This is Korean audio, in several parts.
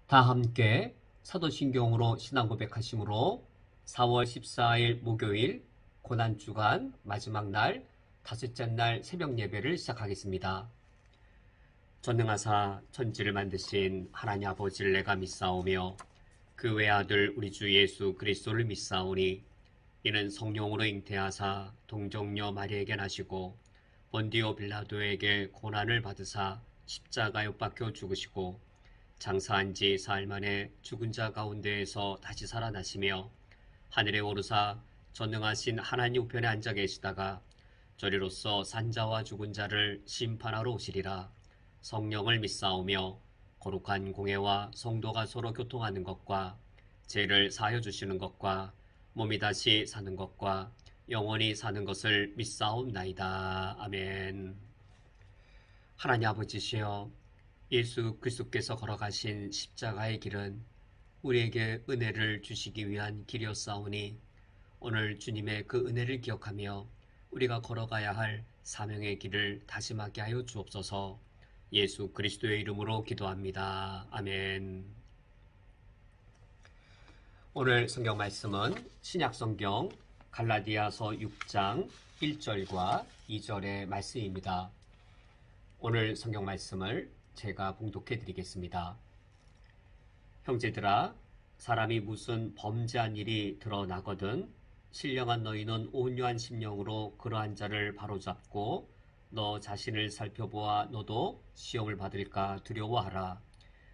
다 함께 사도신경으로 신앙 고백하심으로 4월 14일 목요일 고난주간 마지막 날 다섯째 날 새벽 예배를 시작하겠습니다. 전능하사 천지를 만드신 하나님 아버지를 내가 믿사오며 그 외아들 우리 주 예수 그리스도를 믿사오니 이는 성령으로 잉태하사 동정녀 마리에게 나시고 본디오 빌라도에게 고난을 받으사 십자가에 못 박혀 죽으시고 장사한 지 사흘 만에 죽은 자 가운데에서 다시 살아나시며 하늘에 오르사 전능하신 하나님 우편에 앉아 계시다가 저리로서 산자와 죽은 자를 심판하러 오시리라. 성령을 믿사오며 거룩한 공회와 성도가 서로 교통하는 것과 죄를 사하여 주시는 것과 몸이 다시 사는 것과 영원히 사는 것을 믿사옵나이다. 아멘. 하나님 아버지시여, 예수 그리스도께서 걸어가신 십자가의 길은 우리에게 은혜를 주시기 위한 길이었사오니 오늘 주님의 그 은혜를 기억하며 우리가 걸어가야 할 사명의 길을 다짐하게 하여 주옵소서. 예수 그리스도의 이름으로 기도합니다. 아멘. 오늘 성경 말씀은 신약성경 갈라디아서 6장 1절과 2절의 말씀입니다. 오늘 성경 말씀을 제가 봉독해 드리겠습니다. 형제들아, 사람이 무슨 범죄한 일이 드러나거든 신령한 너희는 온유한 심령으로 그러한 자를 바로잡고 너 자신을 살펴보아 너도 시험을 받을까 두려워하라.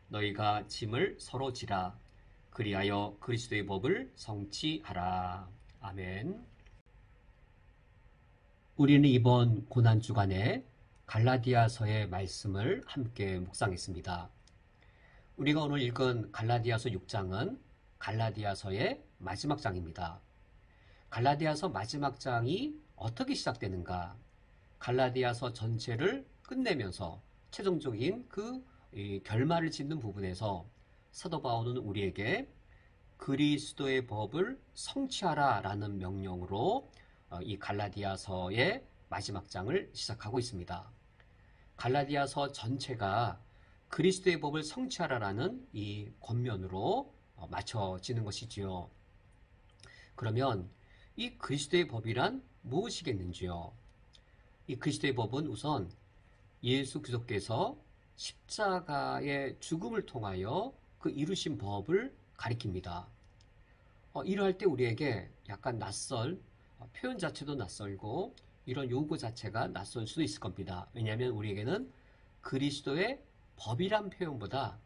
너희가 짐을 서로 지라. 그리하여 그리스도의 법을 성취하라. 아멘. 우리는 이번 고난주간에 갈라디아서의 말씀을 함께 묵상했습니다. 우리가 오늘 읽은 갈라디아서 6장은 갈라디아서의 마지막 장입니다. 갈라디아서 마지막 장이 어떻게 시작되는가? 갈라디아서 전체를 끝내면서 최종적인 그 결말을 짓는 부분에서 사도 바울은 우리에게 그리스도의 법을 성취하라 라는 명령으로 이 갈라디아서의 마지막 장을 시작하고 있습니다. 갈라디아서 전체가 그리스도의 법을 성취하라라는 이 권면으로 맞춰지는 것이지요. 그러면 이 그리스도의 법이란 무엇이겠는지요? 이 그리스도의 법은 우선 예수 그리스도께서 십자가의 죽음을 통하여 그 이루신 법을 가리킵니다. 이러할 때 우리에게 약간 표현 자체도 낯설고 이런 요구 자체가 낯설 수도 있을 겁니다. 왜냐하면 우리에게는 그리스도의 법이란 표현보다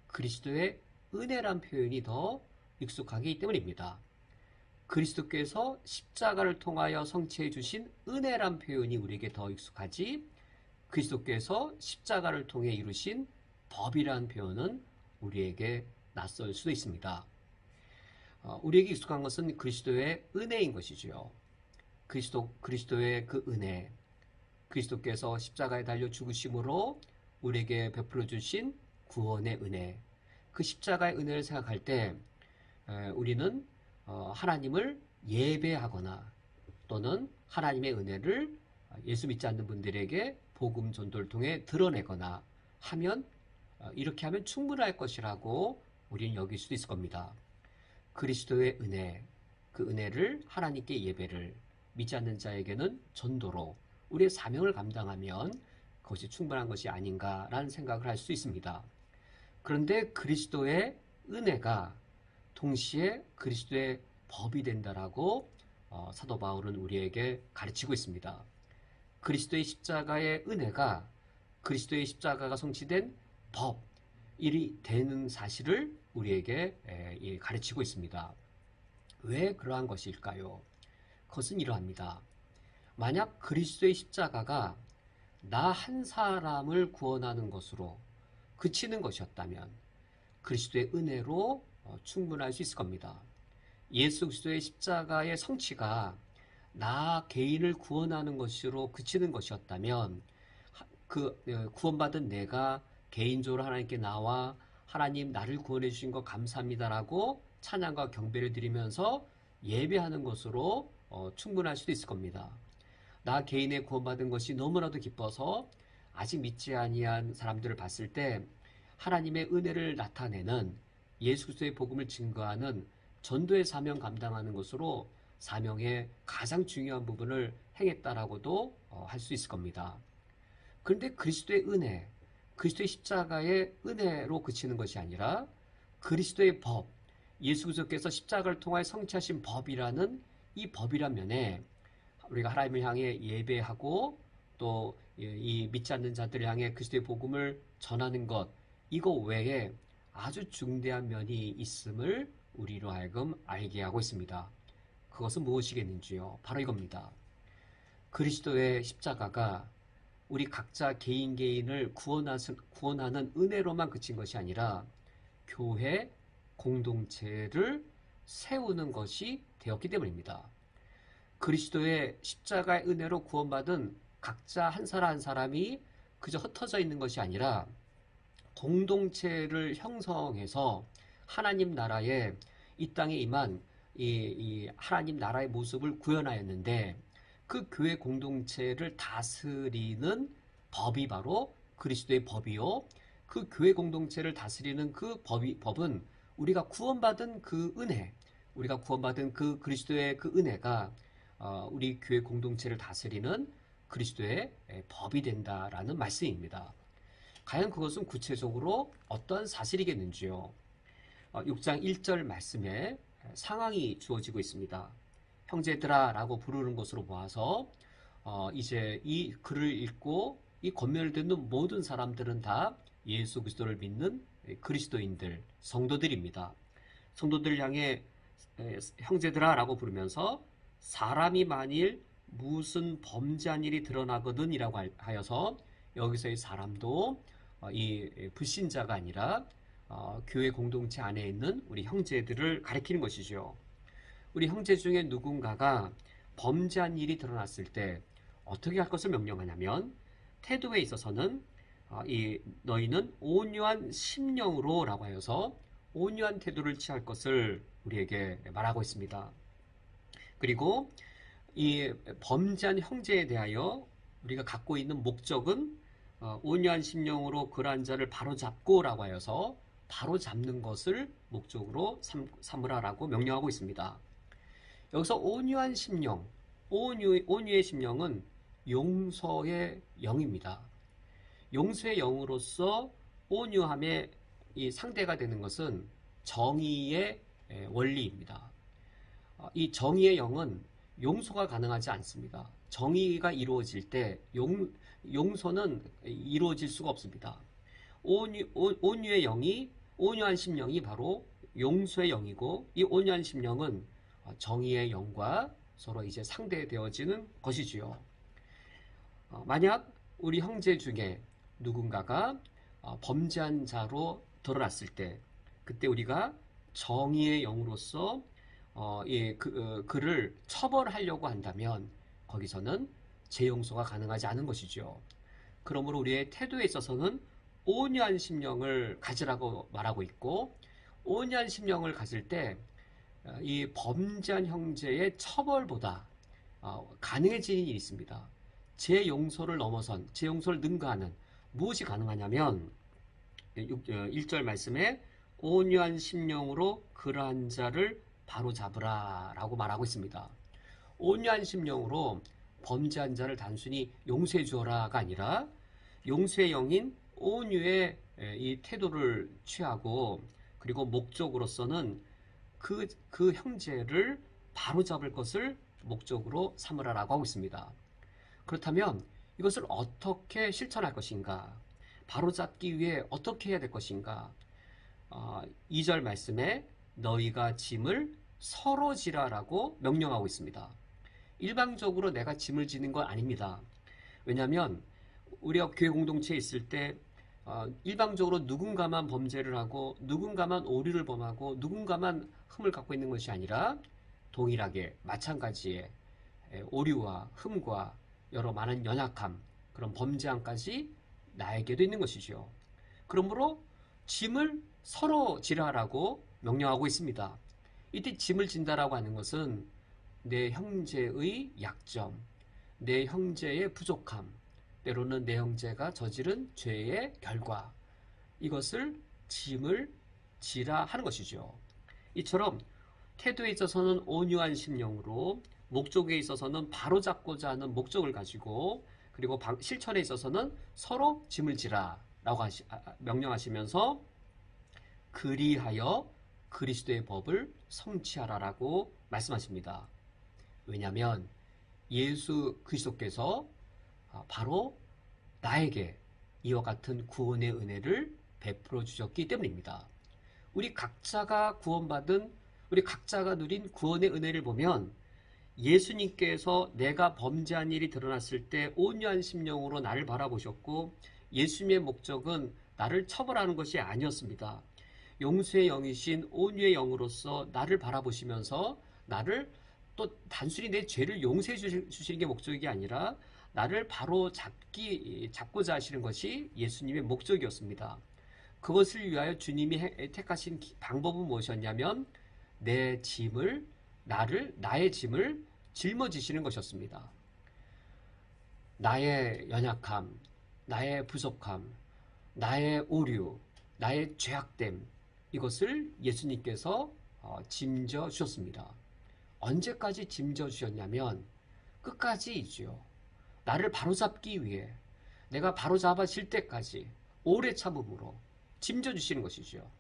그리스도의 은혜란 표현이 더 익숙하기 때문입니다. 그리스도께서 십자가를 통하여 성취해 주신 은혜란 표현이 우리에게 더 익숙하지, 그리스도께서 십자가를 통해 이루신 법이란 표현은 우리에게 낯설 수도 있습니다. 우리에게 익숙한 것은 그리스도의 은혜인 것이지요. 그리스도의 그 은혜, 그리스도께서 십자가에 달려 죽으심으로 우리에게 베풀어 주신 구원의 은혜, 그 십자가의 은혜를 생각할 때 우리는 하나님을 예배하거나 또는 하나님의 은혜를 예수 믿지 않는 분들에게 복음 전도를 통해 드러내거나 하면 이렇게 하면 충분할 것이라고 우리는 여길 수도 있을 겁니다. 그리스도의 은혜, 그 은혜를 하나님께 예배를, 믿지 않는 자에게는 전도로 우리의 사명을 감당하면 그것이 충분한 것이 아닌가라는 생각을 할 수 있습니다. 그런데 그리스도의 은혜가 동시에 그리스도의 법이 된다라고 사도 바울은 우리에게 가르치고 있습니다. 그리스도의 십자가의 은혜가 그리스도의 십자가가 성취된 법, 일이 되는 사실을 우리에게 가르치고 있습니다. 왜 그러한 것일까요? 그것은 이러합니다. 만약 그리스도의 십자가가 나 한 사람을 구원하는 것으로 그치는 것이었다면 그리스도의 은혜로 충분할 수 있을 겁니다. 예수 그리스도의 십자가의 성취가 나 개인을 구원하는 것으로 그치는 것이었다면 그 구원받은 내가 개인적으로 하나님께 나와 하나님 나를 구원해 주신 것 감사합니다라고 찬양과 경배를 드리면서 예배하는 것으로 충분할 수도 있을 겁니다. 나 개인의 구원받은 것이 너무나도 기뻐서 아직 믿지 아니한 사람들을 봤을 때 하나님의 은혜를 나타내는 예수 그리스도의 복음을 증거하는 전도의 사명 감당하는 것으로 사명의 가장 중요한 부분을 행했다라고도 할 수 있을 겁니다. 그런데 그리스도의 은혜, 그리스도의 십자가의 은혜로 그치는 것이 아니라 그리스도의 법, 예수 그리스도께서 십자가를 통하여 성취하신 법이라는 이 법이란 면에 우리가 하나님을 향해 예배하고 또 이 믿지 않는 자들을 향해 그리스도의 복음을 전하는 것, 이거 외에 아주 중대한 면이 있음을 우리로 하여금 알게 하고 있습니다. 그것은 무엇이겠는지요? 바로 이겁니다. 그리스도의 십자가가 우리 각자 개인을 구원하는 은혜로만 그친 것이 아니라 교회 공동체를 세우는 것이 되었기 때문입니다. 그리스도의 십자가의 은혜로 구원받은 각자 한 사람 한 사람이 그저 흩어져 있는 것이 아니라 공동체를 형성해서 하나님 나라에 이 땅에 임한 이 하나님 나라의 모습을 구현하였는데 그 교회 공동체를 다스리는 법이 바로 그리스도의 법이요. 그 교회 공동체를 다스리는 그 법은 우리가 구원받은 그 은혜, 우리가 구원받은 그 그리스도의 그 은혜가 우리 교회 공동체를 다스리는 그리스도의 법이 된다라는 말씀입니다. 과연 그것은 구체적으로 어떤 사실이겠는지요? 6장 1절 말씀에 상황이 주어지고 있습니다. 형제들아 라고 부르는 것으로 보아서 이제 이 글을 읽고 이 권면을 듣는 모든 사람들은 다 예수 그리스도를 믿는 그리스도인들, 성도들입니다. 성도들을 향해 형제들아 라고 부르면서 사람이 만일 무슨 범죄한 일이 드러나거든 이라고 하여서 여기서의 사람도 이 불신자가 아니라 교회 공동체 안에 있는 우리 형제들을 가리키는 것이죠. 우리 형제 중에 누군가가 범죄한 일이 드러났을 때 어떻게 할 것을 명령하냐면 태도에 있어서는 너희는 온유한 심령으로 라고 하여서 온유한 태도를 취할 것을 우리에게 말하고 있습니다. 그리고 이 범죄한 형제에 대하여 우리가 갖고 있는 목적은 온유한 심령으로 그러한 자를 바로잡고 라고 하여서 바로잡는 것을 목적으로 삼으라라고 명령하고 있습니다. 여기서 온유한 심령, 온유의 심령은 용서의 영입니다. 용서의 영으로서 온유함의 이 상대가 되는 것은 정의의 원리입니다. 이 정의의 영은 용서가 가능하지 않습니다. 정의가 이루어질 때 용서는 이루어질 수가 없습니다. 온유의 영이, 온유한 심령이 바로 용서의 영이고 이 온유한 심령은 정의의 영과 서로 이제 상대되어지는 것이지요. 만약 우리 형제 중에 누군가가 범죄한 자로 드러났을 때 그때 우리가 정의의 영으로서 그를 처벌하려고 한다면 거기서는 재용서가 가능하지 않은 것이죠. 그러므로 우리의 태도에 있어서는 온유한 심령을 가지라고 말하고 있고 온유한 심령을 가질 때 이 범죄한 형제의 처벌보다 가능해지는 일이 있습니다. 재용서를 넘어선, 재용서를 능가하는 무엇이 가능하냐면 1절 말씀에 온유한 심령으로 그러한 자를 바로잡으라 라고 말하고 있습니다. 온유한 심령으로 범죄한 자를 단순히 용서해 주어라가 아니라 용서의 영인 온유의 이 태도를 취하고 그리고 목적으로서는 그 형제를 바로잡을 것을 목적으로 삼으라라고 하고 있습니다. 그렇다면 이것을 어떻게 실천할 것인가? 바로잡기 위해 어떻게 해야 될 것인가? 2절 말씀에 너희가 짐을 서로 지라라고 명령하고 있습니다. 일방적으로 내가 짐을 지는 건 아닙니다. 왜냐하면 우리가 교회 공동체에 있을 때 일방적으로 누군가만 범죄를 하고 누군가만 오류를 범하고 누군가만 흠을 갖고 있는 것이 아니라 동일하게 마찬가지의 오류와 흠과 여러 많은 연약함, 그런 범죄함까지 나에게도 있는 것이죠. 그러므로 짐을 서로 지라라고 명령하고 있습니다. 이때 짐을 진다라고 하는 것은 내 형제의 약점, 내 형제의 부족함, 때로는 내 형제가 저지른 죄의 결과, 이것을 짐을 지라 하는 것이죠. 이처럼 태도에 있어서는 온유한 심령으로, 목적에 있어서는 바로잡고자 하는 목적을 가지고, 그리고 실천에 있어서는 서로 짐을 지라 라고 명령하시면서 그리하여 그리스도의 법을 성취하라라고 말씀하십니다. 왜냐하면 예수 그리스도께서 바로 나에게 이와 같은 구원의 은혜를 베풀어 주셨기 때문입니다. 우리 각자가 구원받은, 우리 각자가 누린 구원의 은혜를 보면 예수님께서 내가 범죄한 일이 드러났을 때 온유한 심령으로 나를 바라보셨고, 예수님의 목적은 나를 처벌하는 것이 아니었습니다. 용서의 영이신 온유의 영으로서 나를 바라보시면서 나를 또 단순히 내 죄를 용서해 주시는 게 목적이 아니라 나를 바로 잡고자 하시는 것이 예수님의 목적이었습니다. 그것을 위하여 주님이 택하신 방법은 무엇이었냐면 나의 짐을 짊어지시는 것이었습니다. 나의 연약함, 나의 부족함, 나의 오류, 나의 죄악됨, 이것을 예수님께서 짐져 주셨습니다. 언제까지 짐져 주셨냐면 끝까지이지요. 나를 바로잡기 위해, 내가 바로잡아질 때까지 오래 참음으로 짐져 주시는 것이죠.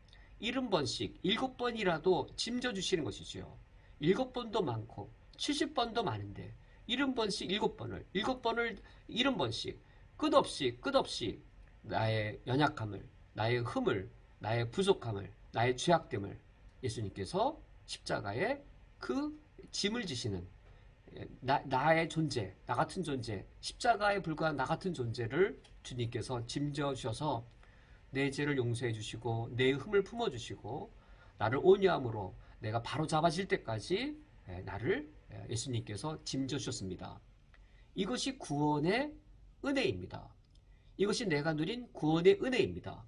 70번씩 7번이라도 짐져 주시는 것이죠. 7번도 많고 70번도 많은데 70번씩 7번을 70번씩 끝없이 나의 연약함을, 나의 흠을, 나의 부족함을, 나의 죄악됨을 예수님께서 십자가에 그 짐을 지시는 나의 존재, 나 같은 존재, 십자가에 불과한 나 같은 존재를 주님께서 짐져 주셔서 내 죄를 용서해 주시고 내 흠을 품어 주시고 나를 온유함으로 내가 바로 잡아질 때까지 나를 예수님께서 짐져 주셨습니다. 이것이 구원의 은혜입니다. 이것이 내가 누린 구원의 은혜입니다.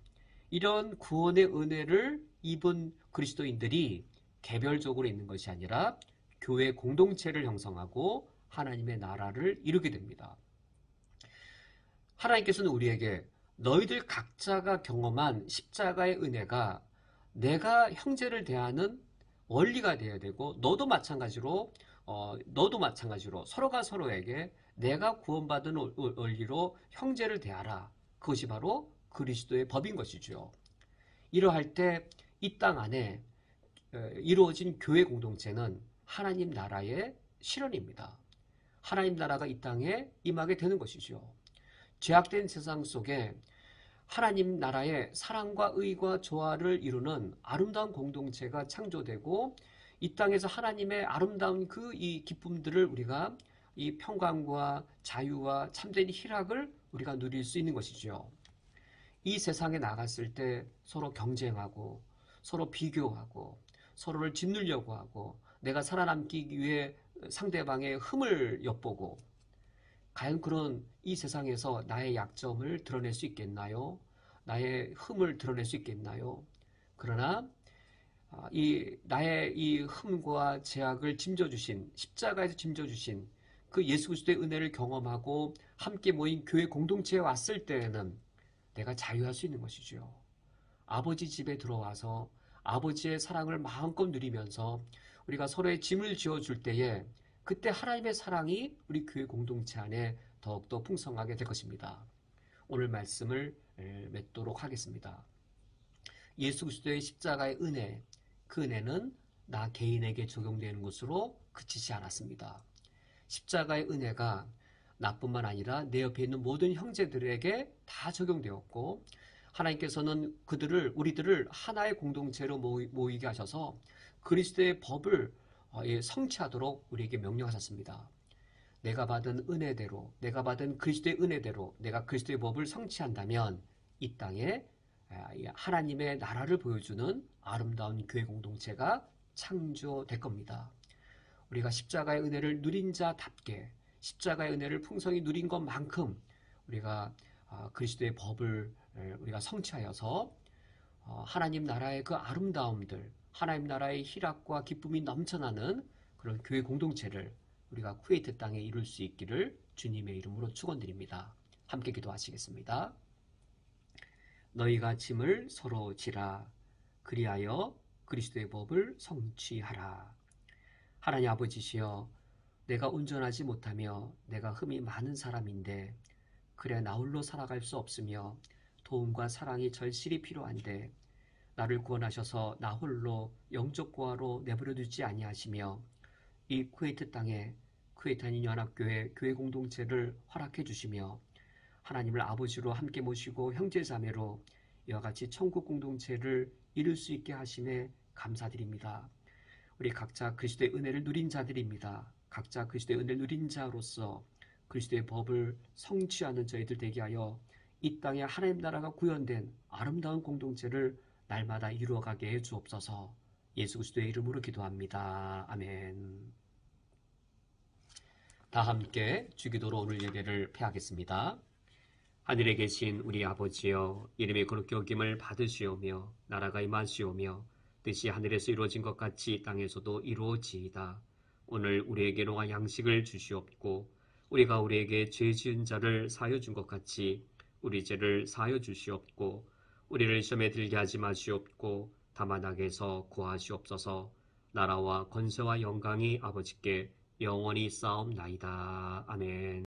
이런 구원의 은혜를 입은 그리스도인들이 개별적으로 있는 것이 아니라 교회 공동체를 형성하고 하나님의 나라를 이루게 됩니다. 하나님께서는 우리에게 너희들 각자가 경험한 십자가의 은혜가 내가 형제를 대하는 원리가 되어야 되고 너도 마찬가지로 서로가 서로에게 내가 구원받은 원리로 형제를 대하라. 그것이 바로 그리스도의 법인 것이죠. 이러할 때 이 땅 안에 이루어진 교회 공동체는 하나님 나라의 실현입니다. 하나님 나라가 이 땅에 임하게 되는 것이죠. 죄악된 세상 속에 하나님 나라의 사랑과 의와 조화를 이루는 아름다운 공동체가 창조되고 이 땅에서 하나님의 아름다운 이 기쁨들을 우리가 이 평강과 자유와 참된 희락을 우리가 누릴 수 있는 것이죠. 이 세상에 나갔을 때 서로 경쟁하고 서로 비교하고 서로를 짓누려고 하고 내가 살아남기 위해 상대방의 흠을 엿보고 과연 그런 이 세상에서 나의 약점을 드러낼 수 있겠나요? 나의 흠을 드러낼 수 있겠나요? 그러나 나의 이 흠과 죄악을 짐져주신, 십자가에서 짐져주신 그 예수 그리스도의 은혜를 경험하고 함께 모인 교회 공동체에 왔을 때에는 내가 자유할 수 있는 것이죠. 아버지 집에 들어와서 아버지의 사랑을 마음껏 누리면서 우리가 서로의 짐을 지어줄 때에 그때 하나님의 사랑이 우리 교회 공동체 안에 더욱더 풍성하게 될 것입니다. 오늘 말씀을 맺도록 하겠습니다. 예수 그리스도의 십자가의 은혜, 그 은혜는 나 개인에게 적용되는 것으로 그치지 않았습니다. 십자가의 은혜가 나뿐만 아니라 내 옆에 있는 모든 형제들에게 다 적용되었고 하나님께서는 우리들을 하나의 공동체로 모이게 하셔서 그리스도의 법을 성취하도록 우리에게 명령하셨습니다. 내가 받은 은혜대로, 내가 받은 그리스도의 은혜대로 내가 그리스도의 법을 성취한다면 이 땅에 하나님의 나라를 보여주는 아름다운 교회 공동체가 창조될 겁니다. 우리가 십자가의 은혜를 누린 자답게 십자가의 은혜를 풍성히 누린 것만큼 우리가 그리스도의 법을 우리가 성취하여서 하나님 나라의 그 아름다움들, 하나님 나라의 희락과 기쁨이 넘쳐나는 그런 교회 공동체를 우리가 쿠웨이트 땅에 이룰 수 있기를 주님의 이름으로 축원드립니다. 함께 기도하시겠습니다. 너희가 짐을 서로 지라. 그리하여 그리스도의 법을 성취하라. 하나님 아버지시여, 내가 온전하지 못하며 내가 흠이 많은 사람인데 그래 나 홀로 살아갈 수 없으며 도움과 사랑이 절실히 필요한데 나를 구원하셔서 나 홀로 영적 고아로 내버려 두지 아니하시며 이 쿠웨이트 땅에 쿠웨이트 한인연합교회 교회 공동체를 허락해 주시며 하나님을 아버지로 함께 모시고 형제자매로 이와 같이 천국 공동체를 이룰 수 있게 하심에 감사드립니다. 우리 각자 그리스도의 은혜를 누린 자들입니다. 각자 그리스도의 은혜를 누린 자로서 그리스도의 법을 성취하는 저희들 되게 하여 이 땅에 하나님 나라가 구현된 아름다운 공동체를 날마다 이루어가게 해 주옵소서. 예수 그리스도의 이름으로 기도합니다. 아멘. 다 함께 주기도로 오늘 예배를 폐하겠습니다. 하늘에 계신 우리 아버지여, 이름의 거룩히 여김을 받으시오며 나라가 임하시오며 뜻이 하늘에서 이루어진 것 같이 땅에서도 이루어지이다. 오늘 우리에게 농한 양식을 주시옵고 우리가 우리에게 죄 지은 자를 사하여 준 것 같이 우리 죄를 사하여 주시옵고 우리를 시험에 들게 하지 마시옵고 다만 악에서 구하시옵소서. 나라와 권세와 영광이 아버지께 영원히 쌓옵나이다. 아멘.